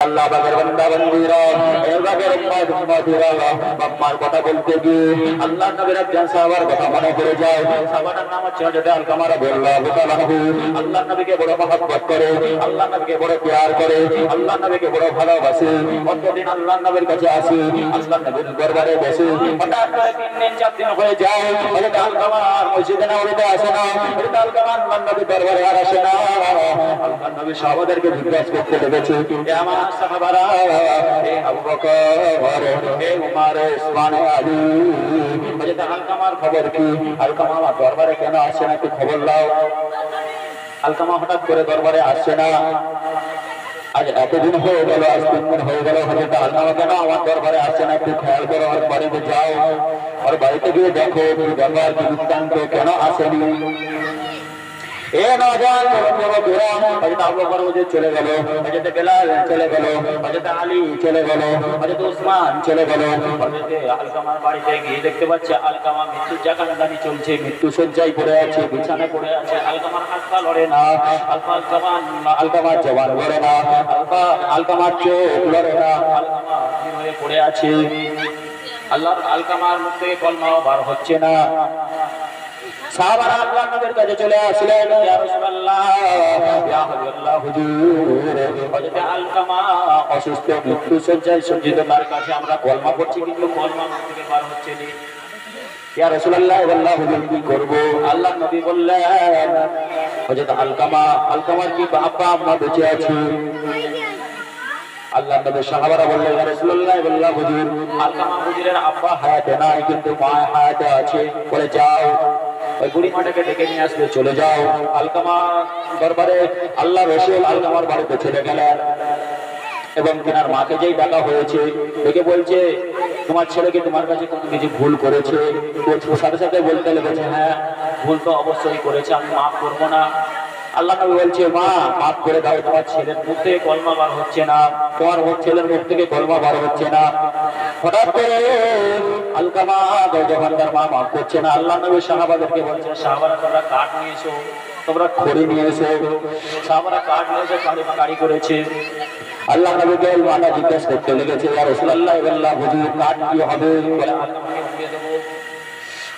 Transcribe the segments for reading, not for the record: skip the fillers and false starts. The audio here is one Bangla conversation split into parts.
আল্লাহ পাকের বান্দা বান্দীরা, এ পাকের উম্মত উম্মতিরা, বাম্মার কথা বলতে গিয়ে আল্লাহ নবীর একজন সাহাবার কথা মনে পড়ে যায়। সাহাবাটার নাম হচ্ছে হযরত আলকামা রাদিয়াল্লাহু তাআলা আনহু। আল্লাহ নবীকে বড় মহব্বত করে, আল্লাহ নবীকে বড় প্যার করে, আল্লাহ নবীকে বড় ভালোবাসে। কতদিন আল্লাহ নবীর কাছে আসে, আল্লাহ নবীর দরবারে বসে। হঠাৎ করে 3 দিন 4 দিন হয়ে যায়, হযরত আলকামা মসজিদে নববীতে আসে না। হযরত আলকামা আল্লাহ নবীর দরবারে আর আসে না। আল্লাহ নবী সাহাবাদেরকে জিজ্ঞাসা করতে লেগেছে, এ আমার সাহাবারা, এ আবু বকর, এ উমর, উসমান, আলী, হযরত আলকামার খবর কি? আলকামা আমার দরবারে কেন আসছে না, একটু খবর দাও। আলকামা হঠাৎ করে দরবারে আসছে না। আজ এতদিন হয়ে গেল, আজ 3 দিন হয়ে গেল, হযরত আলকামা কেন আমার দরবারে আসছে না, একটু খেয়াল করো। আর বাড়িতে যাও, আর বাড়িতে গিয়ে দেখো কি ব্যাপার, কি বৃত্তান্ত, কেন আসেনি। এ নওজওয়ান যুবকেরা, হযরত আবু বকর চলে গেল, হযরত বেলাল চলে গেল, হযরত আলী চলে গেল, হযরত উসমান চলে গেল। হযরত আলকামার বাড়িতে গিয়ে দেখতে পাচ্ছে আলকামা মৃত্যুর জাকান্দানি চলছে, মৃত্যু শয্যায় পড়ে আছে, বিছানায় পড়ে আছে। আলকামার হাত পা লড়ে না, আলকামার জবান লড়ে না, আলকামার চোখ লড়ে না, আলকামা অধীর হয়ে পড়ে আছে। আল্লাহর আলকামার মুখ থেকে কলমাও বার হচ্ছে না। সাহাবারা আল্লাহর নবীর কাছে চলে আসলেন, ইয়া রাসূলুল্লাহ, ইয়া হাবিবাল্লাহ, হুজুর, হযরত আলকামা অসুস্থ, মৃত্যু শয্যায় সজ্জিত, তার কাছে আমরা কলমা পড়ছি কিন্তু কলমা মুখ থেকে বার হচ্ছে না। ইয়া রাসূলুল্লাহ, আল্লাহ হুজুর কি করব? আল্লাহর নবী বললেন, হযরত আলকামার কি বাবা আম্মা বেঁচে আছে? আল্লাহর নবী সাহাবারা বললেন, ইয়া রাসূলুল্লাহ, আল্লাহ হুজুর, আলকামা হুজুরের আব্বা হায়াতে নাই কিন্তু মা হায়াতে আছে। বলে যাও, ওই বুড়ি মাটাকে ডেকে নিয়ে আসবে, চলে যাও। আলকামা দরবারে আল্লাহ রাসূল আলকামার বাড়িতে চলে গেলেন এবং তিনার মাকে যেই ডাকা হয়েছে, ডেকে বলছে, তোমার ছেলে কি তোমার কাছে কোনো কিছু ভুল করেছে? সাথে সাথে বলতে লেগেছে, হ্যাঁ, ভুল তো অবশ্যই করেছে, আমি মাফ করবো না। আল্লাহ নবী বলছে, মা মাফ করে দাও, তোমার ছেলের মুখ থেকে কলমা বার হচ্ছে না, তোমার ছেলের মুখ থেকে কলমা বার হচ্ছে না। হঠাৎ করে আলকামা যখন তার মা মাফ করছে না, আল্লাহ নবী সাহাবাদেরকে বলছে, সাহাবারা তোমরা কাঠ নিয়ে এসো, তোমরা খড়ি নিয়ে এসো। সাহাবারা কাঠ নিয়ে এসে কাড়ি করেছে। আল্লাহ নবীকে মাতা জিজ্ঞেস করতে লেগেছে, ইয়া রাসূলুল্লাহ, আল্লাহ হুজুর, কাঠ কি হবে? বলে আলকামাকে পুড়িয়ে দেবো,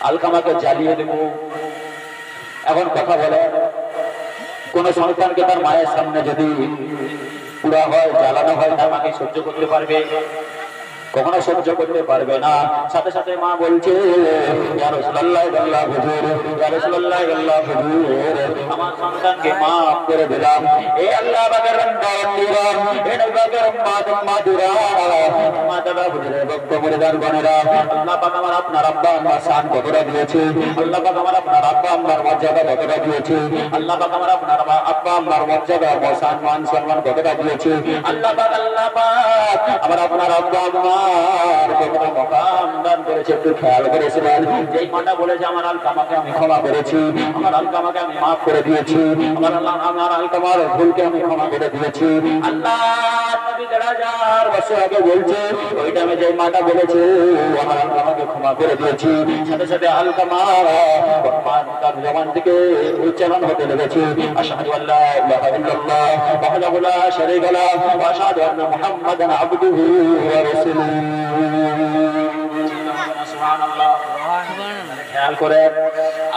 আলকামাকে জ্বালিয়ে দেবো। এখন কথা বলে, কোন সন্তানকে তার মায়ের সামনে যদি পুরা হয়, জ্বালানো হয়, তার মাকে সহ্য করতে পারবে? কখনো সহ্য করতে পারবে না। সাথে সাথে মা বলছে, ইয়া রাসূলুল্লাহ, আল্লাহ হুজুর, ইয়া রাসূলুল্লাহ, আল্লাহ হুজুর, আমার সন্তানকে মাফ করে দিলাম। এ আল্লাহ পাকের বান্দারা, এ নবী পাকের উম্মত উম্মতিরা, মাতারা, হুজুরের ভক্ত মুরিদান গণেরা, আল্লাহ পাক আমার আপনার আব্বা আম্মার শান কতটা দিয়েছে, আল্লাহ পাক আমার আপনার আব্বা আম্মার মর্যাদা কতটা দিয়েছে, আল্লাহ পাক আমার আপনার আব্বা আম্মার মর্যাদা, সম্মান কতটা দিয়েছে। আল্লাহ পাক আমার আপনার আব্বা আম্মা কতটা মকাম দান করেছে, একটু খেয়াল করেছিলেন? যেই মাটা বলেছে, আমার আলকামাকে আমি ক্ষমা করেছি, আমার আলকামাকে আমি মাফ করে দিয়েছি, আমার আলকামার ভুলকে আমি ক্ষমা করে দিয়েছি। আল্লাহ নবী 1000 বছর আগে বলছে, ওই টাইমে যে মাটা বলেছে, আমার আলকামাকে ক্ষমা করে দিয়েছি, সাথে সাথে আলকামা তার জবান থেকে উচ্চারণ হতে লেগেছে, আশহাদু আল্লা ইলাহা ইল্লাল্লাহ ওয়াহদাহু লা শারীকা লাহু ওয়া আশহাদু আন্না মুহাম্মাদান আবদুহু ওয়া রাসূলুহু। সুবহানাল্লাহ। খেয়াল করে,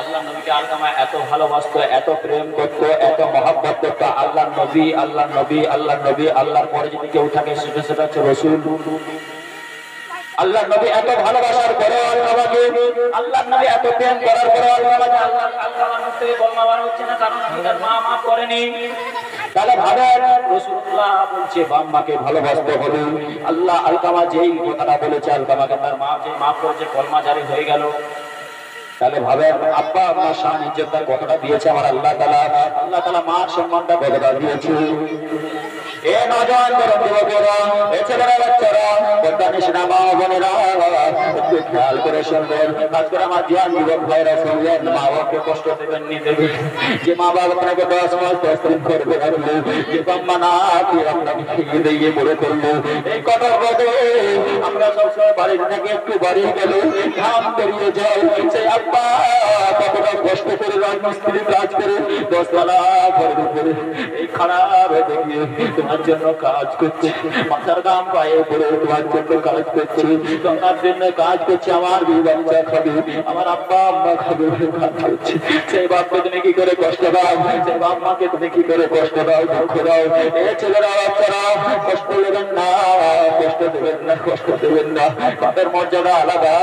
আল্লাহ নবীকে আলকামা এত ভালোবাসতো, এত প্রেম করতো, এত মহব্বত করতো। আল্লাহ নবী, আল্লাহ নবী, আল্লাহ নবী, আল্লাহর পরে যদি কেউ থাকে সেটা হচ্ছে রাসূল। আল্লাহ নবী এত ভালোবাসার পরে আলকামাকে, আল্লাহ নবী এত প্রেম করার পরে আলকামাকে আলকামার মুখ থেকে কলমা বার হচ্ছে না, কারণ তার মা মাফ করেনি। তাহলে ভাবেন, রাসূলুল্লাহ বলছে বাম্মাকে ভালোবাসতে হবে। আল্লাহ আলকামা যেই কথাটা বলেছে, আলকামাকে তার মা যে মাফ করেছে, কলমা জারি হয়ে গেল। তাহলে ভাবেন, আব্বা আম্মার শান ইজ্জতটা কতটা দিয়েছে আমার আল্লাহ তাআলা। আল্লাহ তাআলা মার সম্মানটা কতটা দিয়েছে। এ নওজওয়ান যুবকেরা, এ ছেলেরা, বাচ্চারা, বর্তমানে মা বোনেরা, একটু খেয়াল করে শুনবেন। কাজ করে আমার জিয়ান যুবক ভাইরা শুনবেন, মা বাবাকে কষ্ট দেবেন নি, দেবে যে মা বাবা আপনাকে 10 মাস 10 দিন করবে রাখলো, যে বাম্মা না খেয়ে আপনাকে খেয়ে দিয়ে বলে করলো, এই কথার কথা আমরা সবসময় বাড়ি থেকে একটু বাড়ি গেলে ঘাম বেরিয়ে যায়, সেই আব্বা কতটা কষ্ট করে রাজমিস্ত্রি কাজ করে 10 তলা ঘরের উপরে এই খারাপ হয়ে গিয়ে তোমার জন্য কাজ করছে, মাথার গাম পায়ে পড়ে তোমার জন্য কাজ করছে, তোমার জন্য কাজ করছে, আমার দুই বাচ্চা খাবে, আমার আব্বা আম্মা খাবে, কাজ করছে। সেই বাপকে তুমি কি করে কষ্ট দাও, সেই বাপ মাকে তুমি কি করে কষ্ট দাও, দুঃখ দাও। এ ছেলেরা বাচ্চারা কষ্ট দেবেন না, কষ্ট দেবেন না, কষ্ট দেবেন না। বাপের মর্যাদা আলাদা,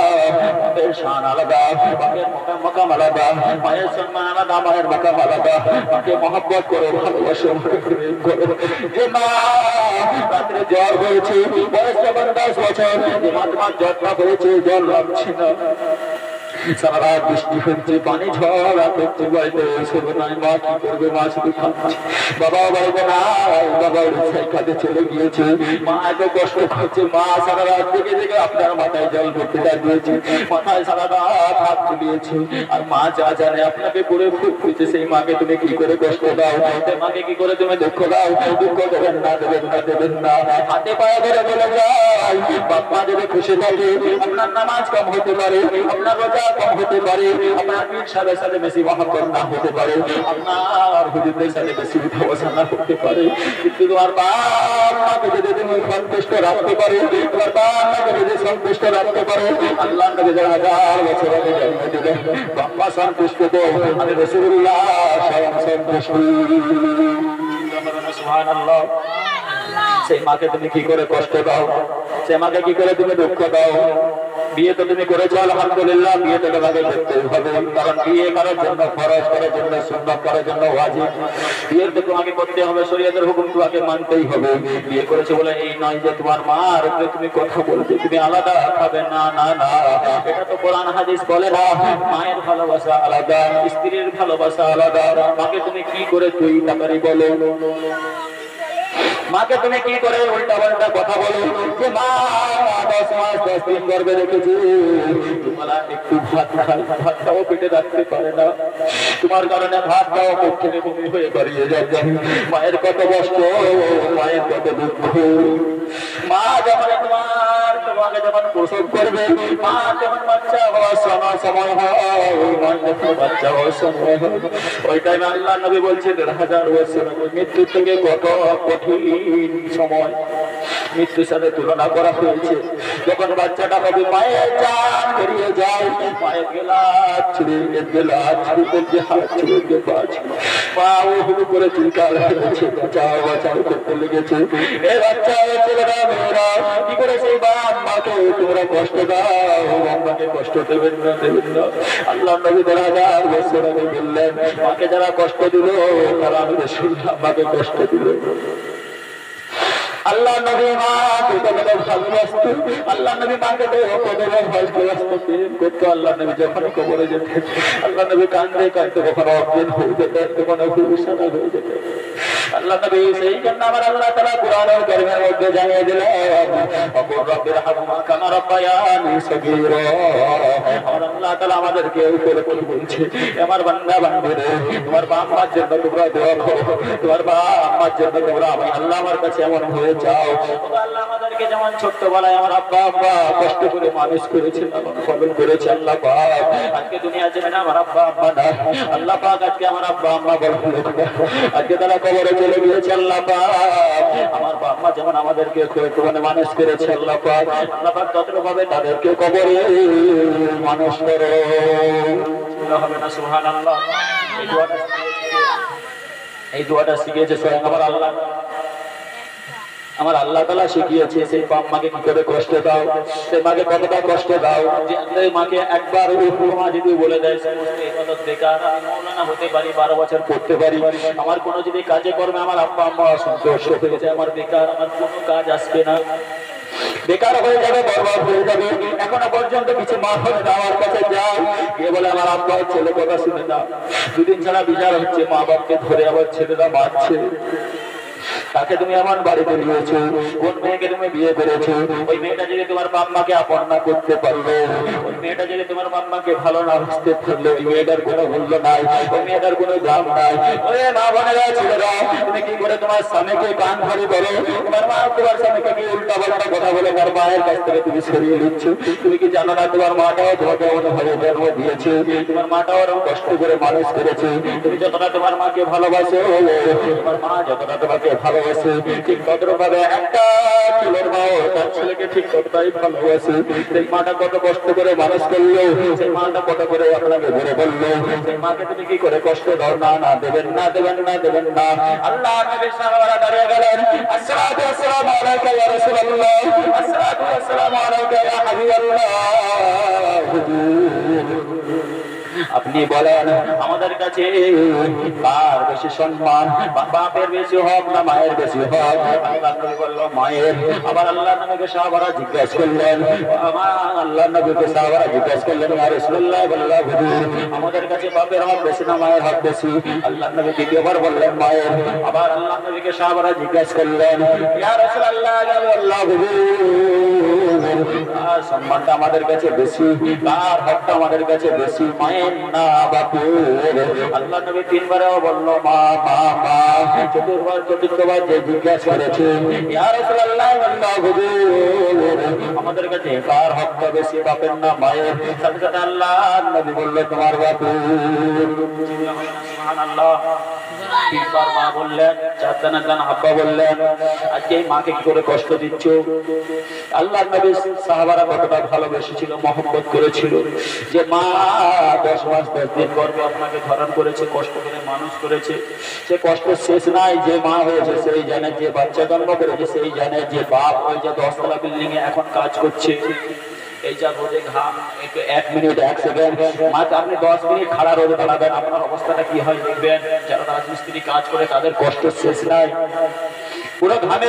বাপের শান আলাদা, বাপের মকাম আলাদা, মায়ের সম্মান আলাদা, মায়ের মকাম আলাদা। মাকে মহব্বত করো, ভালোবাসো, প্রেম করো। যে মা রাত্রে জ্বর হয়েছে, বয়স যখন 10 বছর, যে মা তোমার জ্বরটা হয়েছে, জ্বর লাগছে না, সারা রাত বৃষ্টি হচ্ছে, পানি ঝড় করছে, বাড়িতে শোবে নাই, মা কি করবে, মা শুধু খাচ্ছে, বাবা বাড়িতে নাই, বাবা উড়িষ্যায় কাজে চলে গিয়েছে, মা এত কষ্ট করছে, মা সারা রাত থেকে থেকে আপনার মাথায় জল করতে দিয়েছে, মাথায় সারা রাত হাত তুলিয়েছে, আর মা যা জানে আপনাকে পড়ে খুব খুঁজছে, সেই মাকে তুমি কি করে কষ্ট দাও, সেই মাকে কি করে তুমি দুঃখ দাও, দুঃখ দেবেন না, দেবেন না, দেবেন না। হাতে পায়ে ধরে বলে যায়, বাবা যদি খুশি থাকে আপনার নামাজ কম হতে পারে, আপনার রোজা কম হতে পারে, আপনার পীর সাহেবের সাথে বেশি মহব্বত না হতে পারে, আপনার হুজুরদের সাথে বেশি উঠা বসা না করতে পারে, কিন্তু তোমার বাপ মাকে যদি তুমি সন্তুষ্ট রাখতে পারে, তোমার বাপ মাকে যদি সন্তুষ্ট রাখতে পারে, আল্লাহ নবী 1000 বছর আগে জন্ম দিলেন, বাবা সন্তুষ্ট তো আমি রাসূলুল্লাহ স্বয়ং সন্তুষ্ট। সুবহানাল্লাহ। সেই মাকে তুমি কি করে কষ্ট দাও, সেই মাকে কি করে তুমি দুঃখ দাও। বিয়ে তো তুমি করেছো আলহামদুলিল্লাহ, বিয়ে তো তোমাকে করতে হবে, কারণ বিয়ে করার জন্য ফরজ, করার জন্য সুন্নাত, করার জন্য ওয়াজিব, বিয়ে তো তোমাকে করতে হবে, শরীয়তের হুকুম তোমাকে মানতেই হবে। বিয়ে করেছো বলে এই নয় যে তোমার মার উপরে তুমি কথা বলবে, তুমি আলাদা খাবে, না না না, এটা তো কোরআন হাদিস বলে না। মায়ের ভালোবাসা আলাদা, স্ত্রীর ভালোবাসা আলাদা। মাকে তুমি কি করে তুই তাকারি বলো, মাকে তুমি কি করে উল্টা পাল্টা কথা বলো, যে মা 10 মাস 10 দিন গর্ভে রেখেছি, তোমার একটু ভাত খাই, ভাতটাও পেটে রাখতে পারে না, তোমার কারণে ভাতটাও কক্ষে বমি হয়ে বেরিয়ে যাচ্ছে। মায়ের কত কষ্ট, মায়ের কত দুঃখ। মা যখন তোমাকে যখন প্রসব করবে, মা যখন বাচ্চা হওয়ার সময় হয়, ওই মা যখন বাচ্চা হওয়ার সময় হয়, ওই টাইমে আল্লাহ নবী বলছেন 1000 বছর মৃত্যু থেকে কত কঠিন সময় মৃত্যুর সাথে তুলনা করা হয়েছে। যখন বাচ্চাটা হবে, মায়ের জান বেরিয়ে যায়, মায়ের গেলাস ছুড়ে হাত ছুড়ে পাচ্ছে, মা ওগুলো করে চিৎকার করেছে, বাঁচাও বাঁচাও করতে লেগেছে। এই বাচ্চা ছেলেরা মেয়েরা কি করে সেই বাপ মাকে তোমরা কষ্ট দাও, আম্মাকে কষ্ট দেবেন না, দেবেন না। আল্লাহ নবী 1000 বছর আগে বললেন, মাকে যারা কষ্ট দিল তারা আমি রাসূলুল্লাহ মাকে কষ্ট দিল। আল্লাহ নবী মাকে কতটা ভালোবাসতো, আল্লাহ নবী মাকে কতটা ভালোবাসতো, প্রেম করতো। আল্লাহ নবী যখন কবরে যেতেন, আল্লাহ নবী কান্দে কান্দে কখনো অজ্ঞান হয়ে যেতেন, কখনো হুঁশিয়ার হয়ে যেতেন। আল্লাহ নবী সেই জন্য আমার আল্লাহ তাআলা কুরআনুল কারীমের মধ্যে জানিয়ে দিলেন, ওয়া রাব্বির হামহুমা কামা রাব্বায়ানি সগীরা। আমার আল্লাহ তাআলা আমাদেরকে উপরে কি বলছে, আমার বান্দা বান্দীরা, তোমার বাপ মার জন্য তোমরা দোয়া করো, তোমার বাপ মার জন্য তোমরা আমি আল্লাহ আমার কাছে এমন হয়ে যাও। আল্লাহ আমাদেরকে যেমন ছোট্টবেলায় আমার আব্বা আম্মা কষ্ট করে মানুষ করেছে, লালন পালন করেছে, আল্লাহ পাক আজকে দুনিয়া জেনে আমার আব্বা আম্মা না, আল্লাহ পাক আজকে আমার আব্বা আম্মা বড় আজকে তারা কবরে চলে গিয়েছে। আল্লাহ পাক আমার বাবা মা যেমন আমাদেরকে মানে মানুষ করেছে, আল্লাহ পাক যতটুকু ভাবে তাদেরকে কবরে মানুষ করো। হবে না? সুবহানাল্লাহ। এই দোয়াটা শিখিয়েছে স্বয়ং আমার আল্লাহ, আমার আল্লাহ তাআলা শিখিয়েছে। সেই বাপ মাকে কি করে কষ্ট দাও, সেই মাকে কতটা কষ্ট দাও, যে মাকে একবার মা যদি বলে দেয় সমস্ত ইবাদত বেকার, আমি মাওলানা হতে পারি, 12 বছর পড়তে পারি, আমার কোনো যদি কাজে কর্মে আমার আব্বা আম্মা অসন্তুষ্ট হয়ে যায়, আমার বেকার, আমার কোনো কাজ আসবে না, বেকার হয়ে যাবে, বরবাদ হয়ে যাবে। এখনো পর্যন্ত কিছু মা হলে আমার কাছে যায়, গিয়ে বলে আমার আব্বা ছেলে কথা শুনে না, দুদিন ছাড়া বিচার হচ্ছে, মা বাপকে ধরে আবার ছেলেরা মারছে। তাকে তুমি এমন বাড়িতে নিয়েছো, কোন মেয়েকে তুমি বিয়ে করেছো, ওই মেয়েটা যদি তোমার বাপ মাকে আপন না করতে পারলো, ওই মেয়েটা যদি তোমার বাবা-মাকে ভালো না বুঝতে পারলে ওই মেয়েটার কোনো মূল্য নাই, ওই মেয়েটার কোনো দাম নাই। ওরে মা বোনেরা ছেলেরা, তুমি কি করে তোমার স্বামীকে কান ধরে বলো? তোমার মা তোমার স্বামীকে কি উল্টা পাল্টা কথা বলে তার মায়ের কাছ থেকে তুমি সরিয়ে নিচ্ছ? তুমি কি জানো না তোমার মাটাও তোমাকে অন্যভাবে জন্ম দিয়েছে, তোমার মাটাও ওরকম কষ্ট করে মানুষ করেছে। তুমি যতটা তোমার মাকে ভালোবাসো, তোমার মা যতটা তোমাকে ভালোবাসে, ঠিক ততভাবে একটা ছেলের মাও তার ছেলেকে ঠিক ততটাই ভালোবাসে। সেই মাটা কত কষ্ট করে মানুষ করলো, সেই মাটা কত করে আপনাকে বলে বললো, সেই মাকে তুমি কি করে কষ্ট দাও? না না, দেবেন না, দেবেন না, দেবেন না। আল্লাহ নবী সাহাবারা দাঁড়িয়ে গেলেন, আসসালাতু ওয়াসসালামু আলাইকা ইয়া রাসূলুল্লাহ, আসসালাতু ওয়াসসালামু আলাইকা ইয়া হাবিবাল্লাহ। আপনি বলেন আমাদের কাছে কার বেশি সম্মান, বাপের বেশি হক না মায়ের বেশি হক? আল্লাহ নবী বলল মায়ের। আবার আল্লাহ নবীকে সাহাবারা জিজ্ঞাসা করলেন, আল্লাহ নবীকে সাহাবারা জিজ্ঞাসা করলেন ইয়া রাসূলুল্লাহ বল্লাহ হুজুর, আমাদের কাছে বাপের হক বেশি না মায়ের হক বেশি? আল্লাহ নবী দ্বিতীয়বার বললেন মায়ের। আবার আল্লাহ নবীকে সাহাবারা জিজ্ঞাসা করলেন ইয়া রাসূলুল্লাহ বল্লাহ হুজুর, কার সম্মানটা আমাদের কাছে বেশি, কার হকটা আমাদের কাছে বেশি, মায়ের না বাপের? আল্লাহ নবী তিনবারও বলল মা মা মা। চতুর্থবার যে জিজ্ঞাসা করেছে ইয়া রাসূলুল্লাহ বল্লাহ হুজুর, আমাদের কাছে কার হকটা বেশি, বাপের না মায়ের? সাথে সাথে আল্লাহ নবী বলল তোমার বাপের। সুবহানাল্লাহ। তিনবার মা বললেন, চারদানা গান আব্বা বললেন। আজকে এই মাকে কি করে কষ্ট দিচ্ছ? আল্লাহ নবী সাহাবারা কতটা ভালোবেসেছিল, মহব্বত করেছিল, যে মা 10 মাস 10 দিন গর্ভে আপনাকে ধারণ করেছে, কষ্ট করে মানুষ করেছে। সে কষ্ট শেষ নাই। যে মা হয়েছে সেই জানে, যে বাচ্চা জন্ম করেছে সেই জানে, যে বাপ ওই যে 10 তলা বিল্ডিং এ এখন কাজ করছে, এই যা রোদে ঘাম, 1 মিনিট 1 সেকেন্ড মাত্র আপনি 10 মিনিট খাড়া রোদে দাঁড়াবেন, আপনার অবস্থাটা কি হয় দেখবেন। যারা রাজমিস্ত্রি কাজ করে তাদের কষ্ট শেষ নাই। পুরো ঘামে